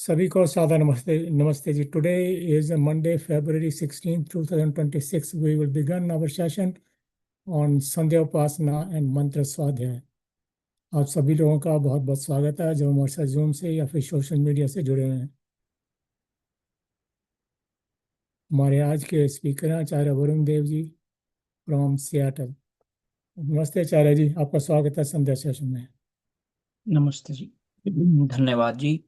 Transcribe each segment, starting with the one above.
सभी को सादर नमस्ते नमस्ते जी। Today is Monday February 16 2026। We will begin our session on sandhya upasana and mantra swadhyay. आप सभी लोगों का बहुत बहुत स्वागत है जो हमारे साथ जूम से या फिर सोशल मीडिया से जुड़े हुए हैं। हमारे आज के स्पीकर हैं आचार्य वरुण देव जी फ्रॉम सियाटल। नमस्ते आचार्य जी, आपका स्वागत है संध्या सेशन में। नमस्ते जी। धन्यवाद जी।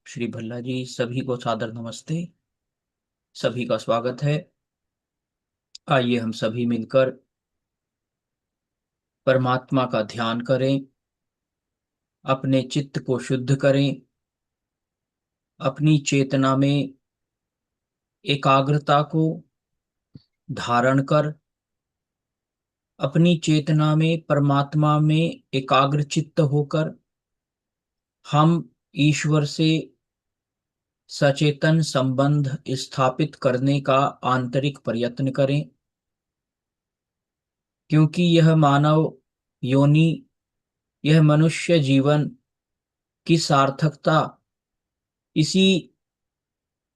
श्री भल्ला जी, सभी को सादर नमस्ते। सभी का स्वागत है। आइए हम सभी मिलकर परमात्मा का ध्यान करें, अपने चित्त को शुद्ध करें, अपनी चेतना में एकाग्रता को धारण कर अपनी चेतना में परमात्मा में एकाग्र चित्त होकर हम ईश्वर से सचेतन संबंध स्थापित करने का आंतरिक प्रयत्न करें, क्योंकि यह मानव योनि, यह मनुष्य जीवन की सार्थकता इसी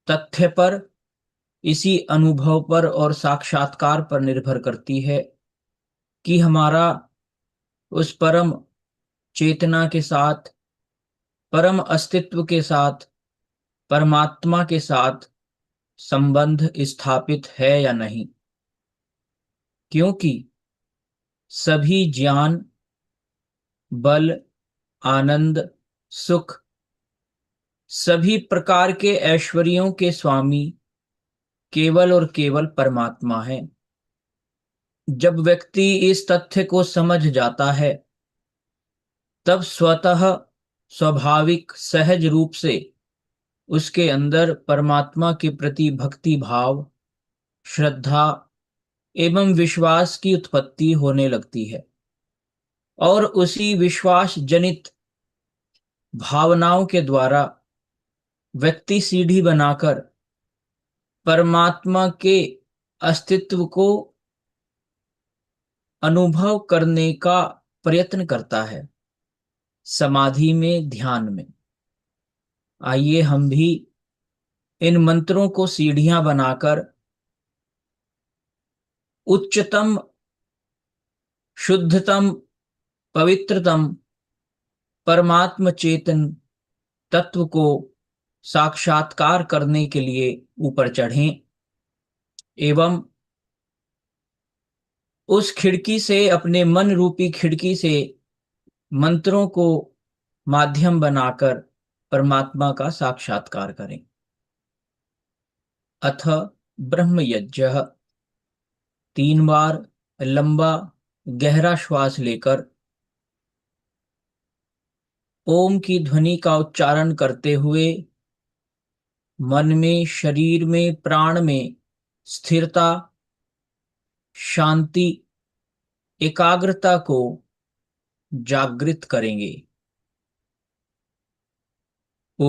तथ्य पर, इसी अनुभव पर और साक्षात्कार पर निर्भर करती है कि हमारा उस परम चेतना के साथ, परम अस्तित्व के साथ, परमात्मा के साथ संबंध स्थापित है या नहीं। क्योंकि सभी ज्ञान, बल, आनंद, सुख, सभी प्रकार के ऐश्वर्यों के स्वामी केवल और केवल परमात्मा है। जब व्यक्ति इस तथ्य को समझ जाता है, तब स्वतः स्वाभाविक सहज रूप से उसके अंदर परमात्मा के प्रति भक्ति भाव, श्रद्धा एवं विश्वास की उत्पत्ति होने लगती है और उसी विश्वास जनित भावनाओं के द्वारा व्यक्ति सीढ़ी बनाकर परमात्मा के अस्तित्व को अनुभव करने का प्रयत्न करता है, समाधि में, ध्यान में। आइए हम भी इन मंत्रों को सीढ़ियां बनाकर उच्चतम, शुद्धतम, पवित्रतम परमात्म चेतन तत्व को साक्षात्कार करने के लिए ऊपर चढ़ें एवं उस खिड़की से, अपने मन रूपी खिड़की से मंत्रों को माध्यम बनाकर परमात्मा का साक्षात्कार करें। अथ ब्रह्मयज्ञः। 3 बार लंबा गहरा श्वास लेकर ओम की ध्वनि का उच्चारण करते हुए मन में, शरीर में, प्राण में स्थिरता, शांति, एकाग्रता को जागृत करेंगे। ॐ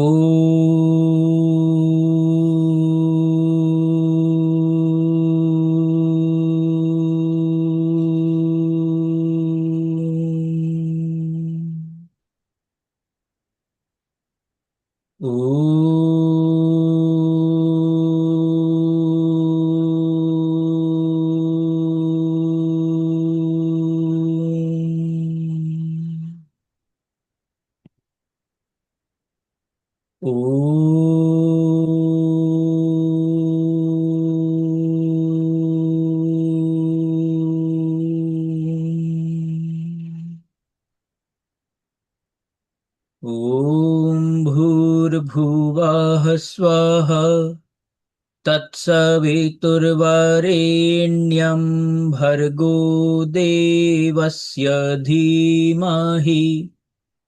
भूर्भुवः स्वः तत्सवितुर्वरेण्यं भर्गो देवस्य धीमहि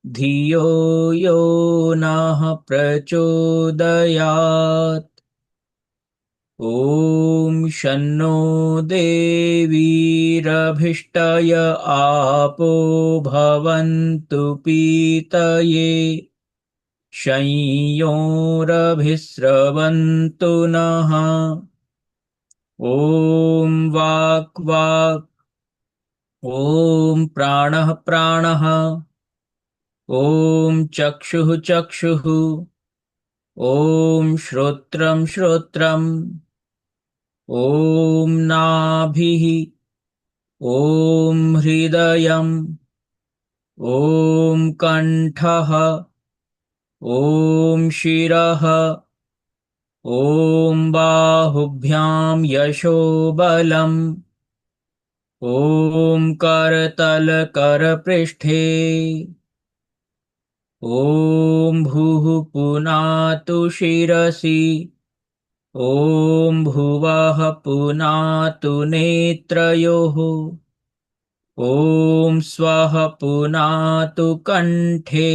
धियो यो नः प्रचोदयात्। ॐ शन्नो देवीरभिष्टय आपो भवन्तु पीतये शंयोरभिस्रवन्तु नः। ॐ वाक् वाक्, ॐ प्राणः प्राणः, ॐ चक्षुः चक्षुः, ॐ श्रोत्रं श्रोत्रम् ॐ नाभिः ॐ हृदयम् ॐ कण्ठः ॐ शिरः ॐ बाहुभ्यां यशोबलम् ॐ करतलकरपृष्ठे ॐ भुः पुनातु शिरसि ॐ भुवः पुनातु नेत्रयोः ॐ स्वः पुनातु कण्ठे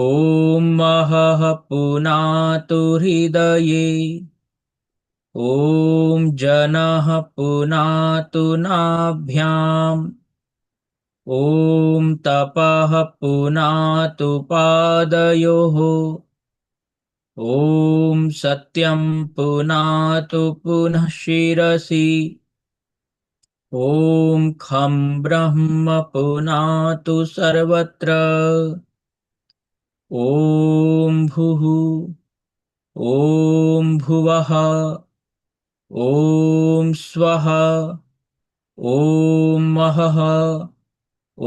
ॐ महः पुनातु हृदये ॐ जनः पुनातु नाभ्याम् ॐ तपः पुनातु पादयोः ॐ सत्यं पुनातु पुनः शिरसि ॐ खं ब्रह्म पुनातु सर्वत्र ॐ भुः ॐ भुवः ॐ स्वः ॐ महः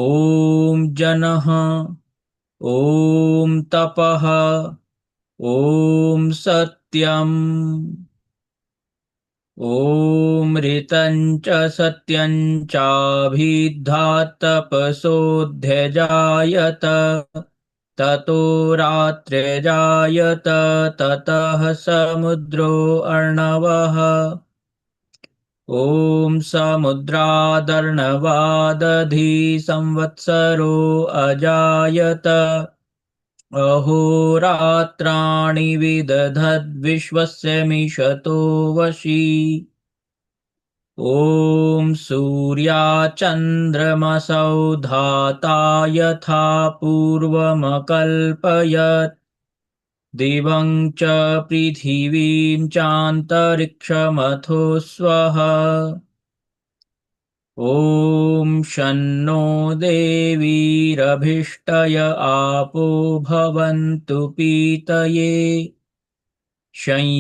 ॐ जनः ॐ तपः ॐ सत्यम् ॐ ऋतं च सत्यं चाभिद्धात्तपसोऽध्यजायत ततो रात्र्यजायत ततः समुद्रो अर्णवः ॐ समुद्रादर्णवादधी संवत्सरो अजायत अहोरात्राणि विदधद्विश्वस्य मिषतो वशी ॐ सूर्याचन्द्रमसौ धाता यथा पूर्वमकल्पयत् दिवं च पृथिवीं चान्तरिक्षमथो स्वः ॐ शन्नो देवीरभिष्टय आपो भवन्तु पीतये संयोरभिस्रवन्तु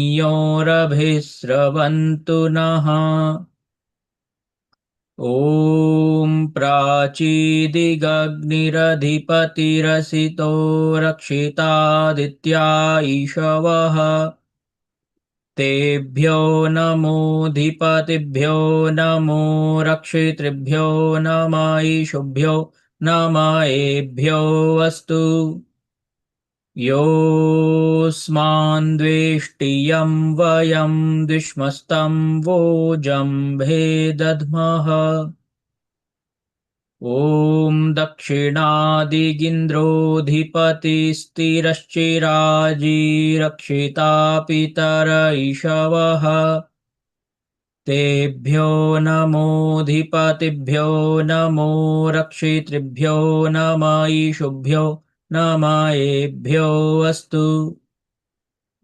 नः ॐ प्राचीदिगग्निरधिपतिरसितो रक्षितादित्या ईशवः तेभ्यो नमोऽधिपतिभ्यो नमो रक्षितृभ्यो नम ईशुभ्यो नम एभ्यो अस्तु योऽस्मान्द्वेष्टियं वयं द्विष्मस्तं वोजम्भे दद्मः ॐ दक्षिणादिगिन्द्रोऽधिपतिस्थिरश्चिराजीरक्षिता पितर ईशवः तेभ्यो नमोऽधिपतिभ्यो नमो रक्षितृभ्यो नम ईशुभ्यो नम एभ्यो अस्तु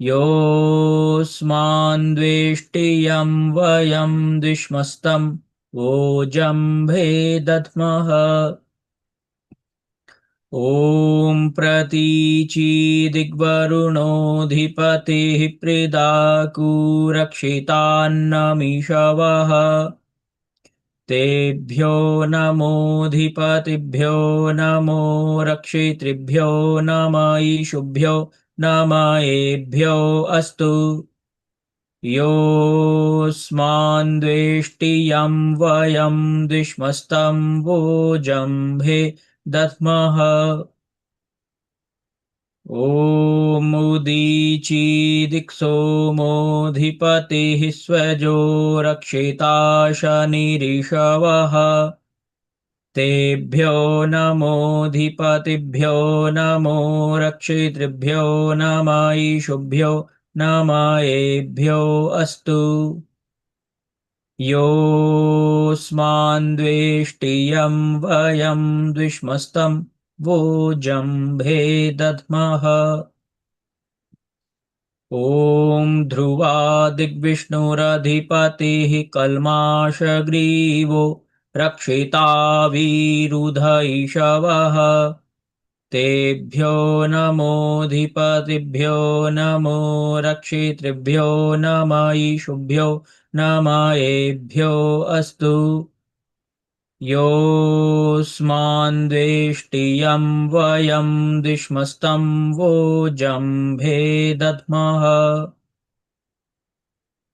योऽस्मान्द्वेष्टियं वयं द्विष्मस्तं वोजम्भे दद्मः ॐ प्रतीचीदिग्वरुणोऽधिपतिः प्रीदाकुरक्षितान्नमिषवः तेभ्यो नमोऽधिपतिभ्यो नमो रक्षितृभ्यो नम ईशुभ्यो नम एभ्यो अस्तु योऽस्मान्द्वेष्टियं वयं द्विष्मस्तं वोजम्भे दद्मः ॐ उदीचीदिक्सोमोऽधिपतिः स्वजो रक्षिता शनिरिषवः तेभ्यो नमोऽधिपतिभ्यो नमो रक्षितृभ्यो नम ईशुभ्यो नम एभ्यो अस्तु योऽस्मान्द्वेष्टियं वयं द्विष्मस्तं वोजम्भे दद्मः ॐ ध्रुवादिग्विष्णुरधिपतिः कल्माषग्रीवो रक्षिता विरुध ईशवः तेभ्यो नमोऽधिपतिभ्यो नमो रक्षितृभ्यो नम ईशुभ्यो नम एभ्यो अस्तु। योऽस्मान्द्वेष्टियं वयं द्विष्मस्तं वोजम्भे दद्मः।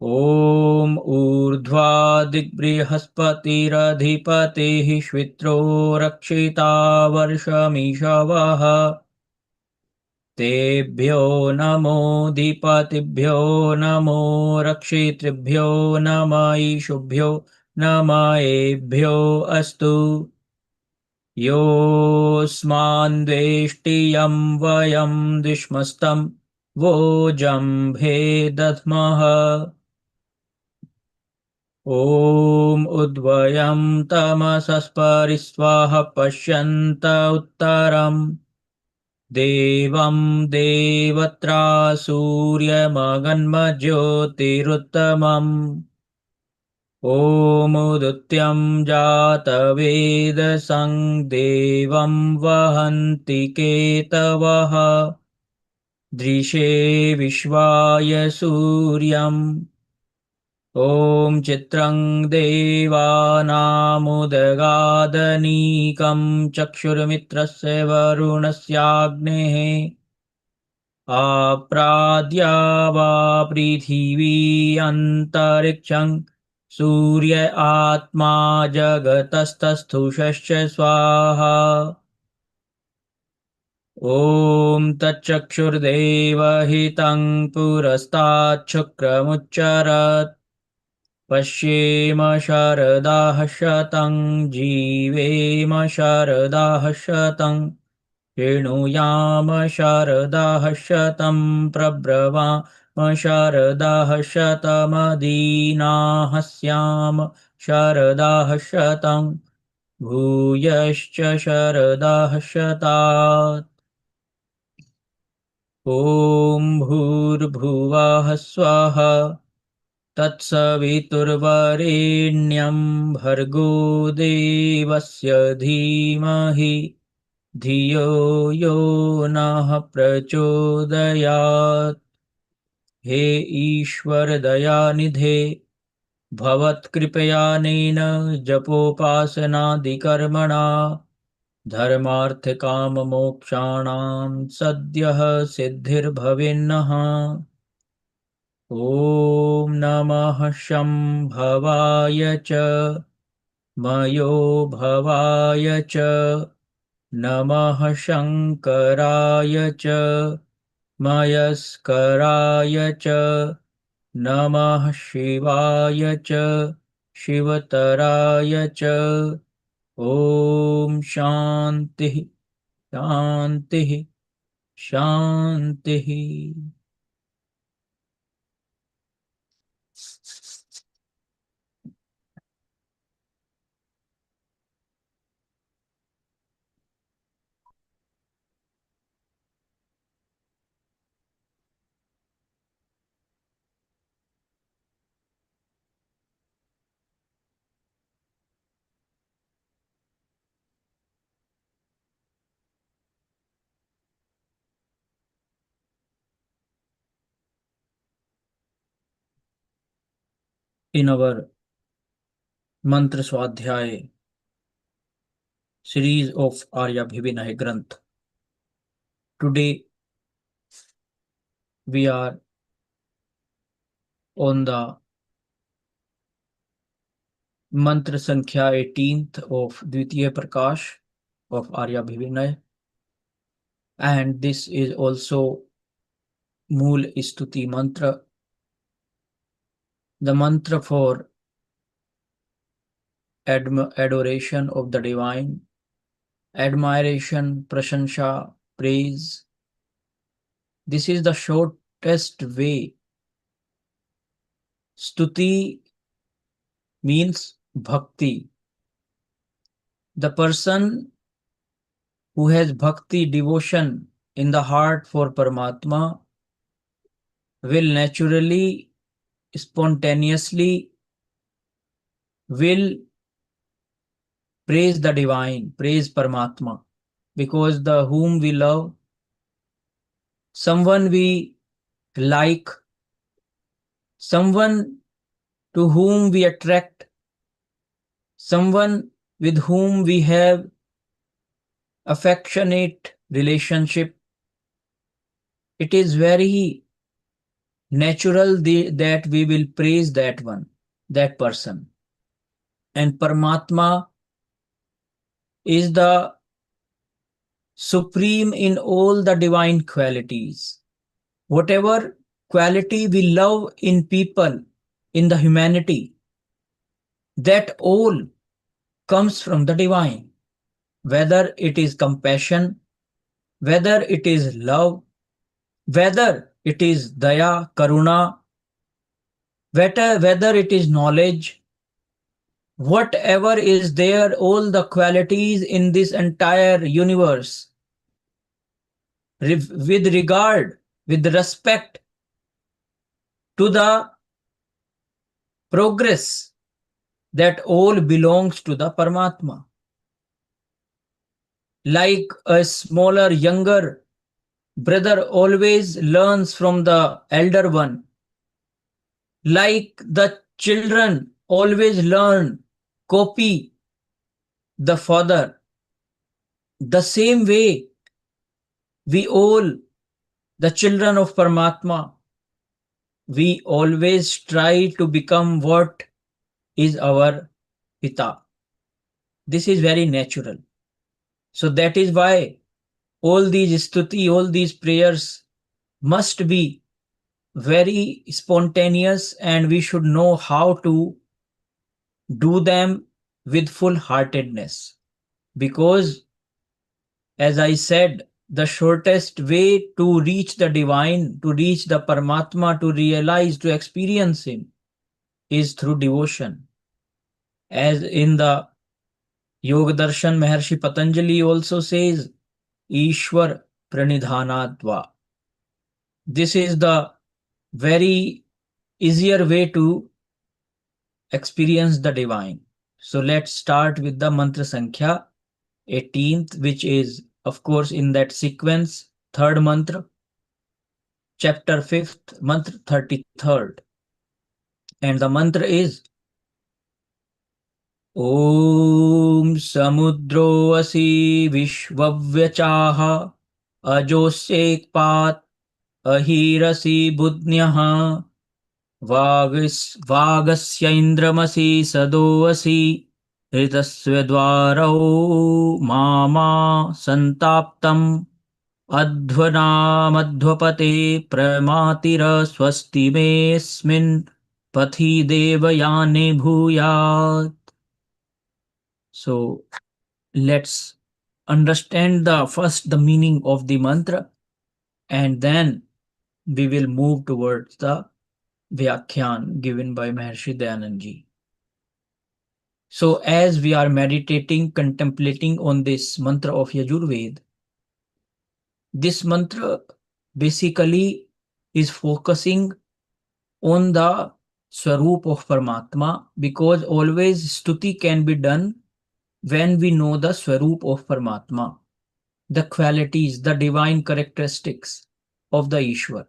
ॐ ऊर्ध्वादिग्बृहस्पतिरधिपतिः श्वित्रो रक्षिता वर्षमिषवः। तेभ्यो नमोऽधिपतिभ्यो नमो रक्षितृभ्यो नम ईशुभ्यो नम एभ्यो अस्तु। योऽस्मान्द्वेष्टियं वयं द्विष्मस्तं वोजम्भे दद्मः। ॐ उद्वयं तमसस्परिस्वाह पश्यन्त उत्तरम् देवं देवत्रा सूर्यमगन्मज्योतिरुत्तमम्। ॐ उदित्यं जातवेदसं देवं वहन्ति केतवः। दृशे विश्वाय सूर्यम्। ॐ चित्रं देवानामुदगादनीकं चक्षुर्मित्रस्य वरुणस्याग्नेः। आप्राद्या वा पृथिवी अन्तरिक्षं सूर्य आत्मा जगतस्तस्थुषश्च स्वाहा। ॐ तच्चक्षुर्देवहितं पुरस्ताच्छुक्रमुच्चरत्। पश्येम शरदाः शतं जीवेम शरदाः शतं शृणुयाम शरदाः शतं प्रब्रवाम शरदाः शतमदीनाः स्याम शरदाः शतं भूयश्च शरदाः शतात्। ॐ भूर्भुवः स्वः तत्सवितुर्वरेण्यं भर्गो देवस्य धीमहि धियो यो नः प्रचोदयात्। हे ईश्वर दयानिधे भवत्कृपयानेन जपोपासनादिकर्मणा धर्मार्थकाममोक्षाणां सद्यः सिद्धिर्भवेन्नः। ॐ नमः शम्भवाय च मयो भवाय च नमः शङ्कराय च मयस्कराय च नमः शिवाय च शिवतराय च। ॐ शान्तिः शान्तिः शान्तिः। In our mantra swadhyay series of Arya Bhivinay Granth, today we are on the mantra sankhya 18th of Dvitiya Prakash of Arya Bhivinay, and this is also Mool Stuti mantra, the mantra for adoration of the divine, admiration, prasansha, praise. This is the shortest way. Stuti means bhakti. The person who has bhakti, devotion in the heart for Paramatma, will naturally, spontaneously will praise the divine, praise Paramatma. because the whom we love, someone we like, someone to whom we attract, someone with whom we have affectionate relationship, it is very natural that we will praise that one, that person. And Paramatma is the supreme in all the divine qualities. Whatever quality we love in people, in the humanity, that all comes from the divine. Whether it is compassion, whether it is love, whether it is daya, karuna, whether it is knowledge, whatever is there, all the qualities in this entire universe, with regard, with respect to the progress, that all belongs to the Paramatma. Like a smaller, younger brother always learns from the elder one, like the children always learn, copy the father, the same way we all, the children of Paramatma, we always try to become what is our Pita. This is very natural. So that is why all these stuti, all these prayers must be very spontaneous, and we should know how to do them with full heartedness. Because, as I said, the shortest way to reach the divine, to reach the Paramatma, to realize, to experience Him, is through devotion. As in the Yoga Darshan, Maharshi Patanjali also says, Ishwar Pranidhanatva. This is the very easier way to experience the divine. So let's start with the Mantra Sankhya 18th, which is, of course, in that sequence, third mantra, chapter 5th, mantra 33rd. And the mantra is Om Samudro Asi Vishwavychaha Ajosekpat Ahirasi Budnyaha Vagasya Indramasi Sadoasi Ritasya Dwarao Mama Santaptam Adhvanamадhvapate Pramatira Swasti Mesmin Pathi Devayane Bhuyat. So let's understand the meaning of the mantra, and then we will move towards the Vyakhyan given by Maharshi Dayanand Ji. So as we are meditating, contemplating on this mantra of Yajurved, this mantra basically is focusing on the Swarup of Paramatma, because always stuti can be done when we know the Swarup of Paramatma, the qualities, the divine characteristics of the Ishwar.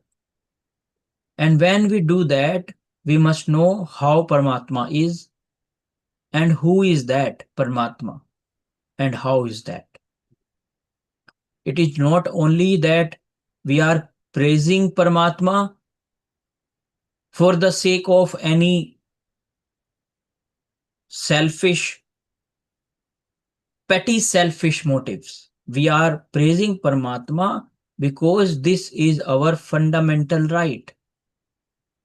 And when we do that, we must know how Paramatma is, and who is that Paramatma, and how is that. It is not only that we are praising Paramatma for the sake of any petty selfish motives. We are praising Paramatma because this is our fundamental right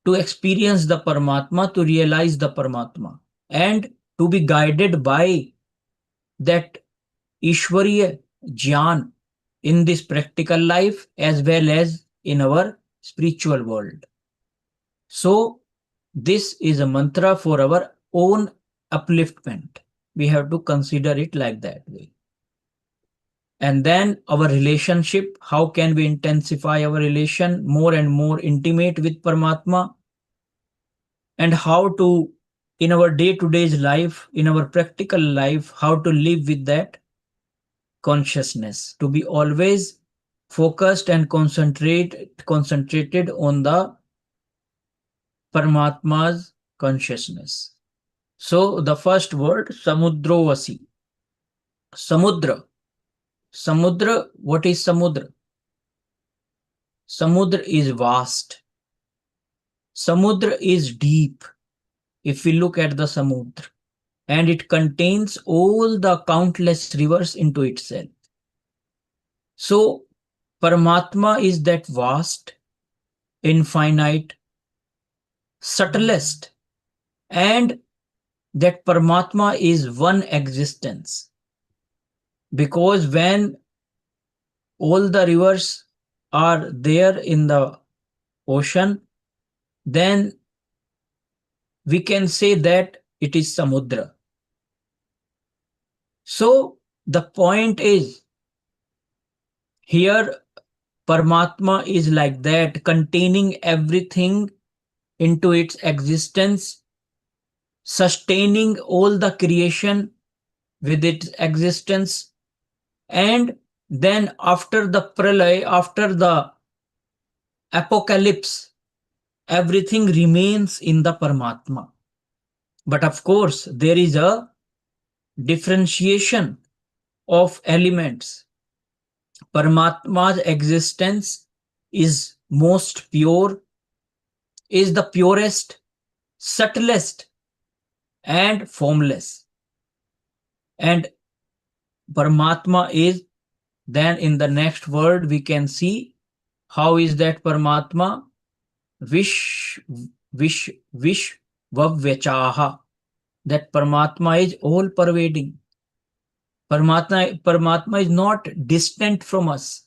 to experience the Paramatma, to realize the Paramatma, and to be guided by that Ishwariya Jnana in this practical life as well as in our spiritual world. So, this is a mantra for our own upliftment. We have to consider it like that way. And then our relationship, how can we intensify our relation more and more intimate with Paramatma, and how to, in our day-to-day life, in our practical life, how to live with that consciousness, to be always focused and concentrated on the Paramatma's consciousness. So the first word, Samudrovasi. Samudra. Samudra, what is Samudra? Samudra is vast. Samudra is deep. If we look at the Samudra, and it contains all the countless rivers into itself. So Paramatma is that vast, infinite, subtlest, and that Paramatma is one existence. Because when all the rivers are there in the ocean, then we can say that it is Samudra. So the point is, here Paramatma is like that, containing everything into its existence, sustaining all the creation with its existence, and then after the pralay, after the apocalypse, everything remains in the Paramatma. But of course, there is a differentiation of elements. Paramatma's existence is most pure, is the purest, subtlest, and formless. And Paramatma is, then in the next word we can see how is that Paramatma vish vavyachaha, that Paramatma is all pervading. Paramatma is not distant from us.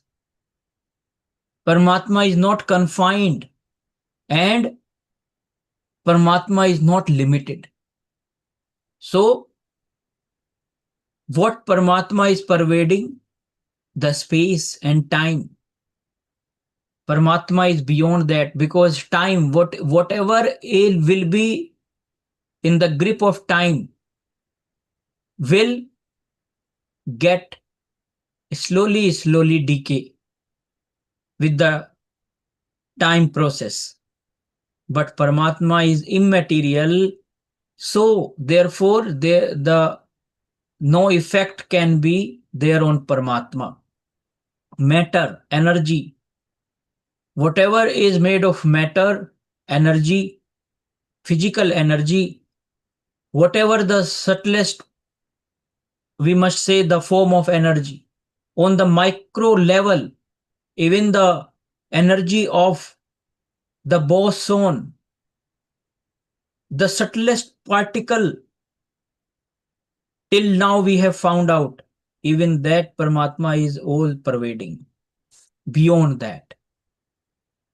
Paramatma is not confined, and Paramatma is not limited. So what Paramatma is pervading? The space and time. Paramatma is beyond that, because time, whatever will be in the grip of time, will get slowly decay with the time process. But Paramatma is immaterial, so therefore the no effect can be there on Paramatma. Matter, energy, whatever is made of matter, energy, physical energy, whatever the subtlest, we must say, the form of energy, on the micro level, even the energy of the boson, the subtlest particle, till now we have found out, even that Paramatma is all pervading, beyond that.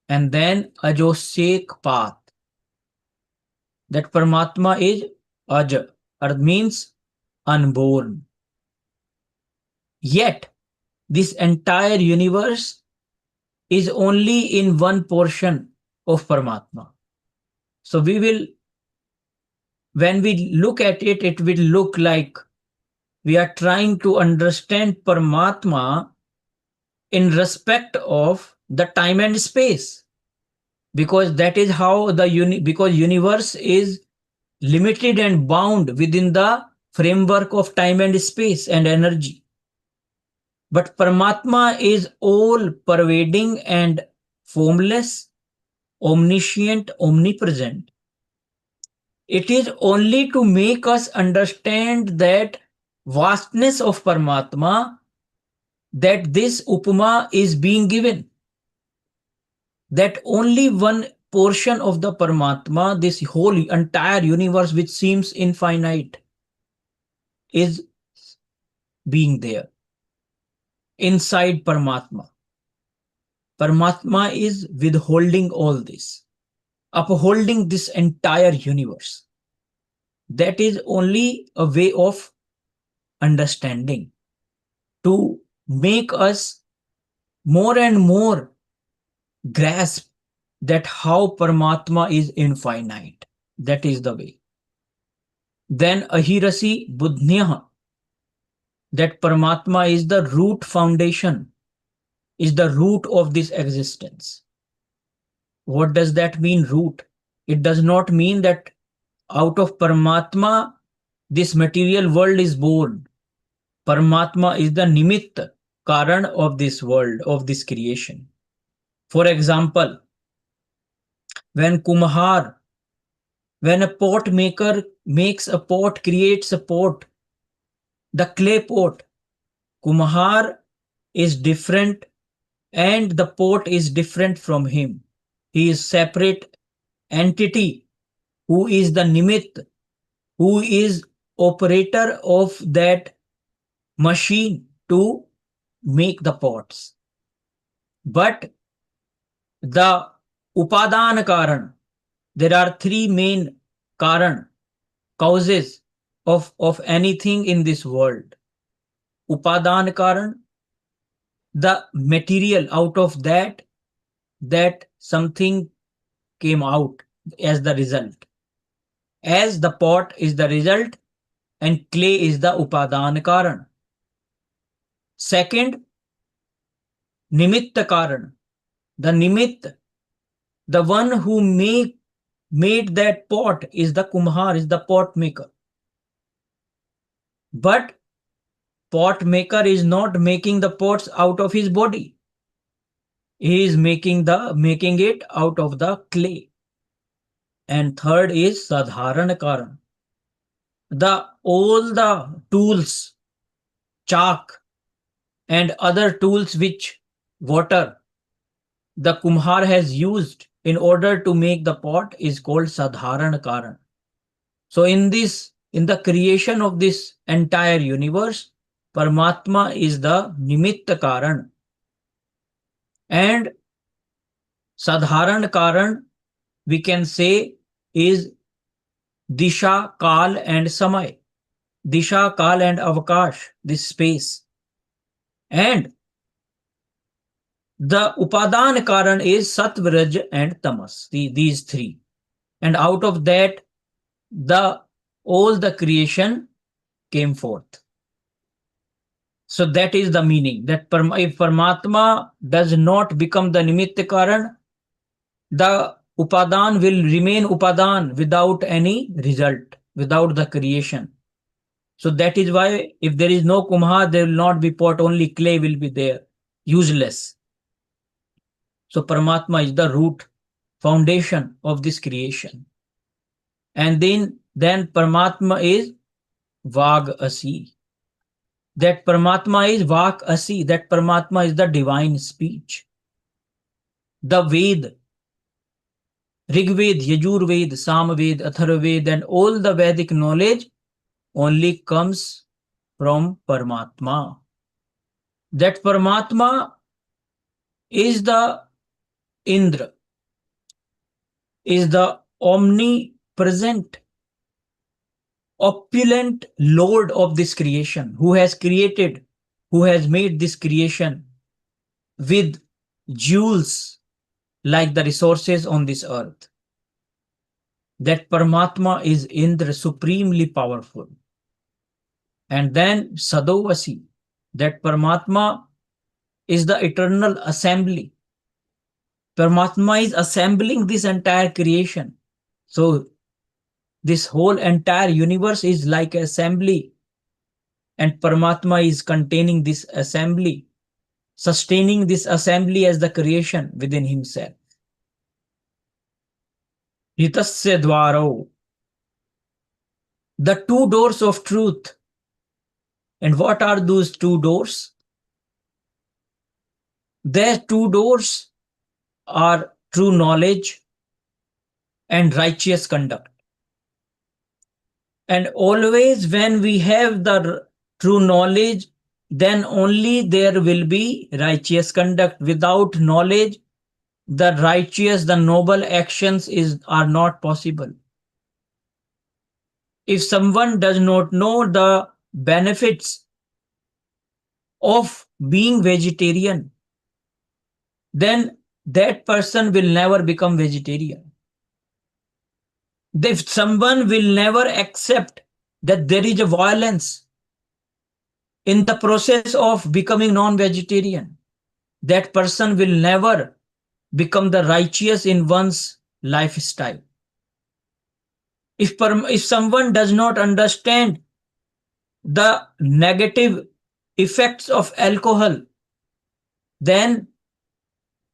And then Ajosek path, that Paramatma is Aja, Arth means unborn. Yet this entire universe is only in one portion of Paramatma. So we will, when we look at it, it will look like we are trying to understand Paramatma in respect of the time and space, because that is how because universe is limited and bound within the framework of time and space and energy. But Paramatma is all pervading and formless, omniscient, omnipresent. It is only to make us understand that vastness of Paramatma that this Upama is being given. That only one portion of the Paramatma, this whole entire universe which seems infinite, is being there inside Paramatma. Paramatma is withholding all this, upholding this entire universe. That is only a way of understanding, to make us more and more grasp that how Paramatma is infinite. That is the way. Then Ahirasi Buddhnyah, that Paramatma is the root foundation, is the root of this existence. What does that mean, root? It does not mean that out of Paramatma, this material world is born. Paramatma is the nimitta, karan of this world, of this creation. For example, when Kumhar, when a pot maker makes a pot, creates a pot, the clay pot, Kumhar is different and the pot is different from him. He is separate entity who is the nimitt, who is operator of that machine to make the pots. But the upadana karan, there are three main karan, causes of anything in this world. Upadana karan, the material out of that something came out as the result. As the pot is the result and clay is the upadana karan. Second, nimitta karan. The nimitt, the one who made that pot is the kumhar, is the pot maker. But pot maker is not making the pots out of his body. He is making it out of the clay. And third is sadharana karan. All the tools, chalk and other tools which water the kumhar has used in order to make the pot is called sadharana karan. So in the creation of this entire universe, Paramatma is the nimitta karan. And sadharana karan, we can say, is disha, kal and samay. Disha, kal and avakash, this space. And the upadana karan is sattva, raj and tamas, these three. And out of that, all the creation came forth. So that is the meaning, that if Paramatma does not become the nimitta karan, the upadan will remain upadan without any result, without the creation. So that is why if there is no kumhar, there will not be pot, only clay will be there, useless. So Paramatma is the root, foundation of this creation. And then Paramatma is Vag Asi. That Paramatma is Vak Asi, that Paramatma is the divine speech. The Ved, Rigved, Yajurved, Samved, Atharvaved, and all the Vedic knowledge only comes from Paramatma. That Paramatma is the Indra, is the omnipresent, opulent Lord of this creation, who has created, who has made this creation with jewels like the resources on this earth. That Paramatma is Indra, supremely powerful. And then Sadovasi, that Paramatma is the eternal assembly. Paramatma is assembling this entire creation. So this whole entire universe is like assembly, and Paramatma is containing this assembly, sustaining this assembly as the creation within himself. Ritasya dvaro, the two doors of truth. And what are those two doors? Their two doors are true knowledge and righteous conduct. And always when we have the true knowledge, then only there will be righteous conduct. Without knowledge, the righteous, the noble actions are not possible. If someone does not know the benefits of being vegetarian, then that person will never become vegetarian. If someone will never accept that there is a violence in the process of becoming non-vegetarian, that person will never become the righteous in one's lifestyle. If someone does not understand the negative effects of alcohol, then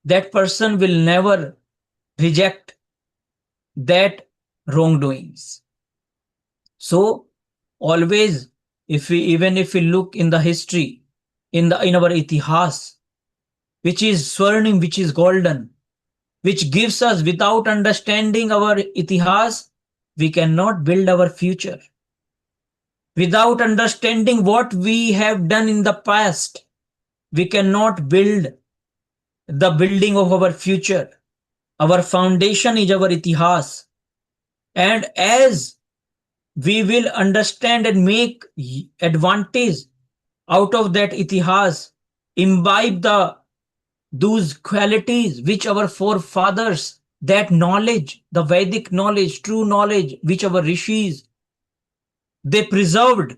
that person will never reject that wrongdoings. So always, even if we look in the history, in our itihas, which is swarnim, which is golden, which gives us, without understanding our itihas, we cannot build our future. Without understanding what we have done in the past, we cannot build the building of our future. Our foundation is our itihas. And as we will understand and make advantage out of that itihas, imbibe those qualities which our forefathers, that knowledge, the Vedic knowledge, true knowledge, which our rishis, they preserved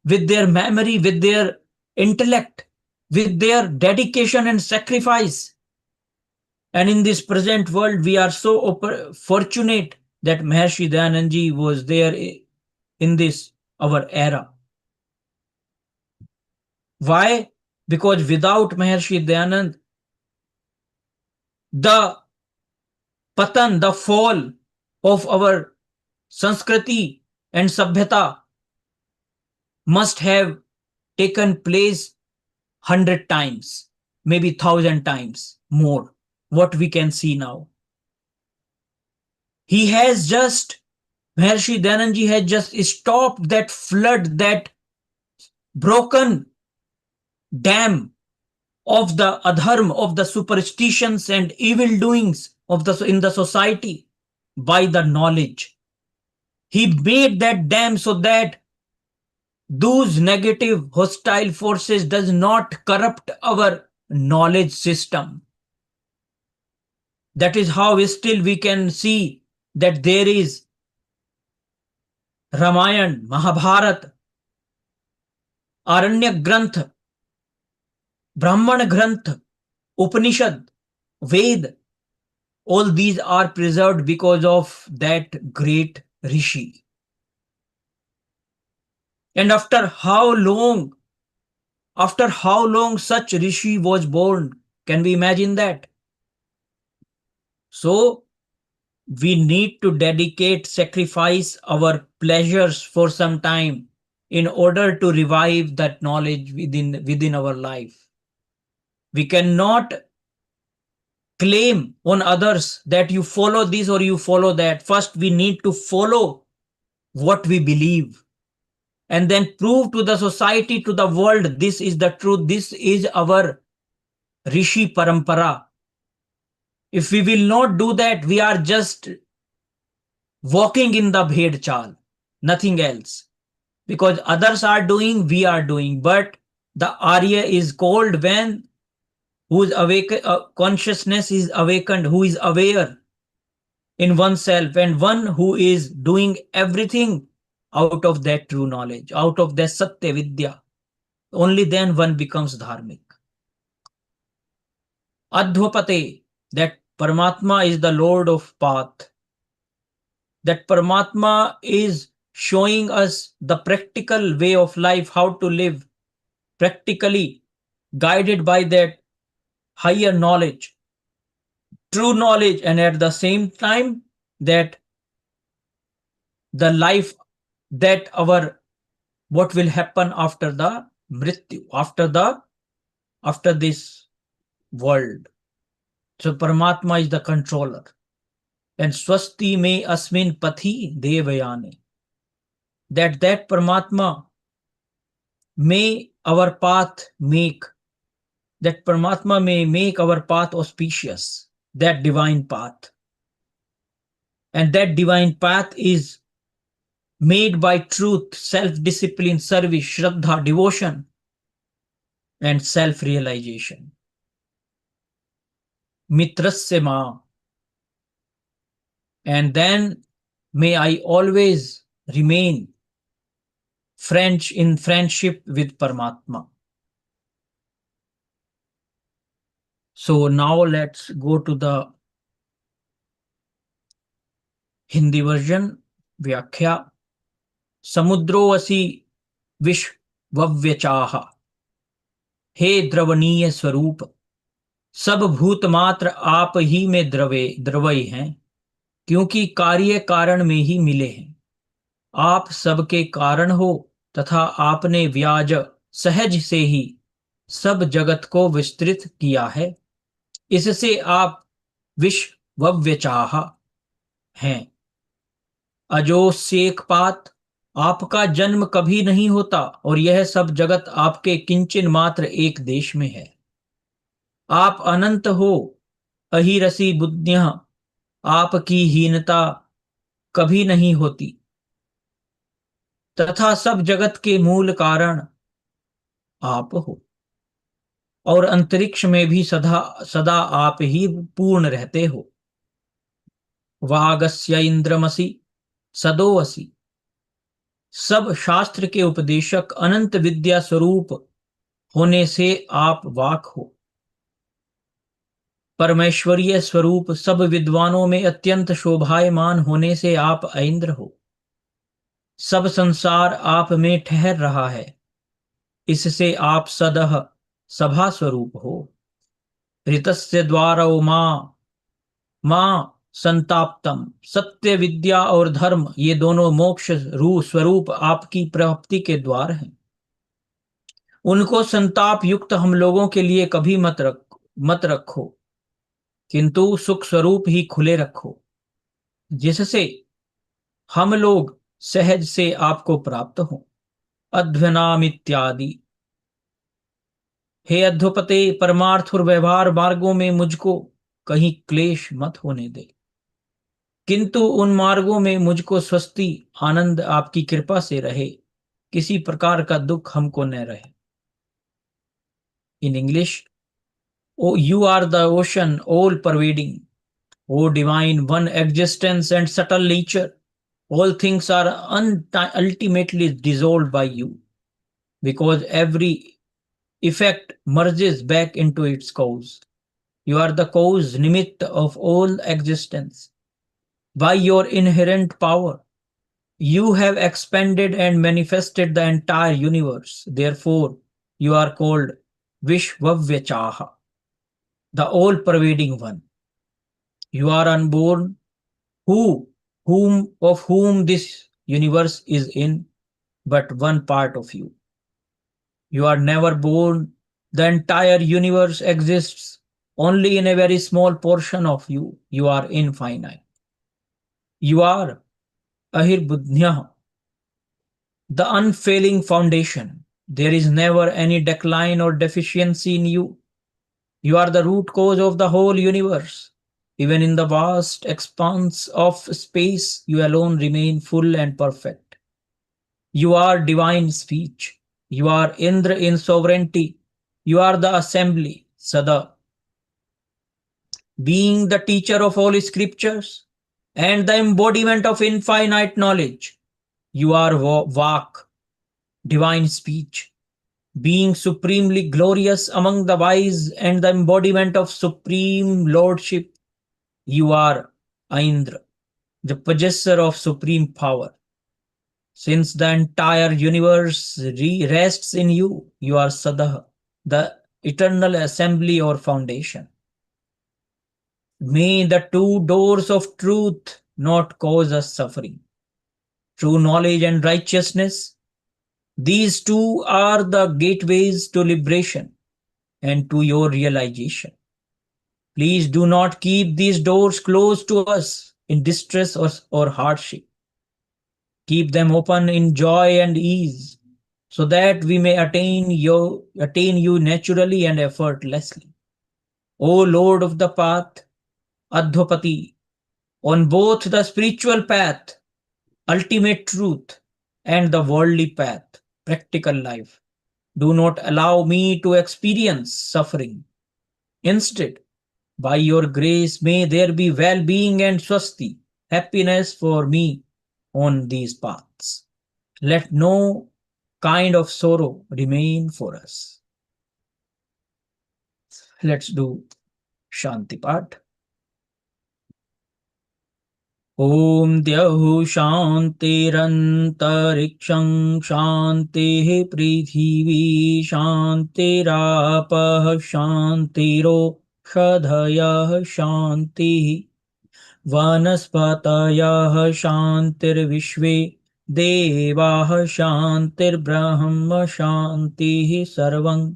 with their memory, with their intellect, with their dedication and sacrifice. And in this present world, we are so fortunate that Maharshi Dayanandji was there in this, our era. Why? Because without Maharshi Dayanand, the patan, the fall of our Sanskriti and Sabhyata must have taken place 100 times, maybe 1,000 times more, what we can see now. He has just, Maharshi Dayanandji has just stopped that flood, that broken dam of the adharma, of the superstitions and evil doings of in the society by the knowledge. He made that dam so that those negative hostile forces does not corrupt our knowledge system. That is how still we can see that there is Ramayana, Mahabharata, Aranyak Granth, Brahman Granth, Upanishad, Ved. All these are preserved because of that great Rishi. And after how long such Rishi was born? Can we imagine that? So we need to dedicate, sacrifice our pleasures for some time in order to revive that knowledge within our life. We cannot claim on others that you follow this or you follow that. First, we need to follow what we believe and then prove to the society, to the world, this is the truth. This is our Rishi Parampara. If we will not do that, we are just walking in the Bhed Chal, nothing else. Because others are doing, we are doing. But the Arya is called when whose consciousness is awakened, who is aware in oneself, and one who is doing everything out of that true knowledge, out of that Satya Vidya. Only then one becomes dharmic. Adhvapate, that Paramatma is the Lord of path. That Paramatma is showing us the practical way of life, how to live practically, guided by that higher knowledge, true knowledge, and at the same time that the life, that our what will happen after the mrityu, after this world. So Paramatma is the controller. And swasti me asmin pathi devayane. That Paramatma may our path make, that Paramatma may make our path auspicious, that divine path. And that divine path is made by truth, self-discipline, service, shraddha, devotion, and self-realization. Mitrasya ma. And then may I always remain friendship with Paramatma. So now let's go to the Hindi version. व्याख्या समुद्रो असि विश्वव्यचाह, हे द्रवणीय स्वरूप, सब भूत मात्र आप ही में द्रवय हैं, क्योंकि कार्य कारण में ही मिले हैं। आप सबके कारण हो तथा आपने व्याज सहज से ही सब जगत को विस्तृत किया है। इससे आप विश्वव्यचाह हैं। अजोस्येकपात, आपका जन्म कभी नहीं होता और यह सब जगत आपके किंचन मात्र एक देश में है। आप अनंत हो, अहिरसी बुद्धियां, आपकी हीनता कभी नहीं होती, तथा सब जगत के मूल कारण आप हो, और अंतरिक्ष में भी सदा सदा आप ही पूर्ण रहते हो। वागस्य इंद्रमसि सदोअसि, सब शास्त्र के उपदेशक अनंत विद्या स्वरूप होने से आप वाक हो। परमेश्वरीय स्वरूप सब विद्वानों में अत्यंत शोभायमान होने से आप ऐन्द्र हो। सब संसार आप में ठहर रहा है, इससे आप सदह सभा स्वरूप हो। ऋतस्य द्वारो मां संताप्तम, सत्य विद्या और धर्म ये दोनों मोक्ष स्वरूप आपकी प्राप्ति के द्वार हैं। उनको संताप युक्त हम लोगों के लिए कभी मत रखो, किंतु सुख स्वरूप ही खुले रखो, जिससे हम लोग सहज से आपको प्राप्त हो। अध्वनाम इत्यादि, हे अध्वपते, परमार्थ और व्यवहार मार्गों में मुझको कहीं क्लेश मत होने दे, किंतु उन मार्गों में मुझको स्वस्ति आनंद आपकी कृपा से रहे, किसी प्रकार का दुख हमको न रहे। In English, O you are the ocean, all pervading, O divine one existence and subtle nature, all things are ultimately dissolved by you, because every effect merges back into its cause. You are the cause, nimitta of all existence. By your inherent power, you have expanded and manifested the entire universe. Therefore, you are called Vishwavyachaha, the all-pervading one. You are unborn, of whom this universe is in but one part of you. You are never born. The entire universe exists only in a very small portion of you. You are infinite. You are Ahirbuddhya, the unfailing foundation. There is never any decline or deficiency in you. You are the root cause of the whole universe. Even in the vast expanse of space, you alone remain full and perfect. You are divine speech. You are Indra in sovereignty. You are the assembly, Sada, being the teacher of all scriptures and the embodiment of infinite knowledge. You are Vak, divine speech, being supremely glorious among the wise and the embodiment of supreme lordship. You are Aindra, the possessor of supreme power. Since the entire universe rests in you, you are Sadah, the eternal assembly or foundation. May the two doors of truth not cause us suffering. True knowledge and righteousness, these two are the gateways to liberation and to your realization. Please do not keep these doors closed to us in distress or hardship. Keep them open in joy and ease, so that we may attain you naturally and effortlessly. O Lord of the path, Adhopati, on both the spiritual path, ultimate truth, and the worldly path, practical life, do not allow me to experience suffering. Instead, by your grace, may there be well-being and swasti, happiness for me on these paths. Let no kind of sorrow remain for us. Let's do Shanti Path. ॐ द्यौः शान्तिरन्तरिक्षं शान्तिः पृथिवी शान्तिरापः शान्तिरोषधयः शान्तिः वनस्पतयः शान्तिर्विश्वे देवाः शान्तिर्ब्रह्म शान्तिः सर्वं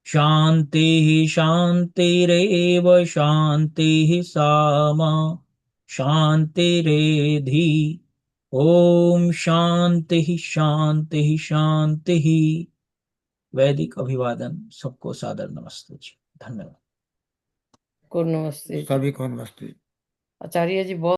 शान्तिः शान्तिरेव शान्तिः सामा शान्तिरेधि। ओम शांति शांति शांति। वैदिक अभिवादन। सबको सादर नमस्ते जी। धन्यवाद। को नमस्ते। सभी को नमस्ते। आचार्य जी बहुत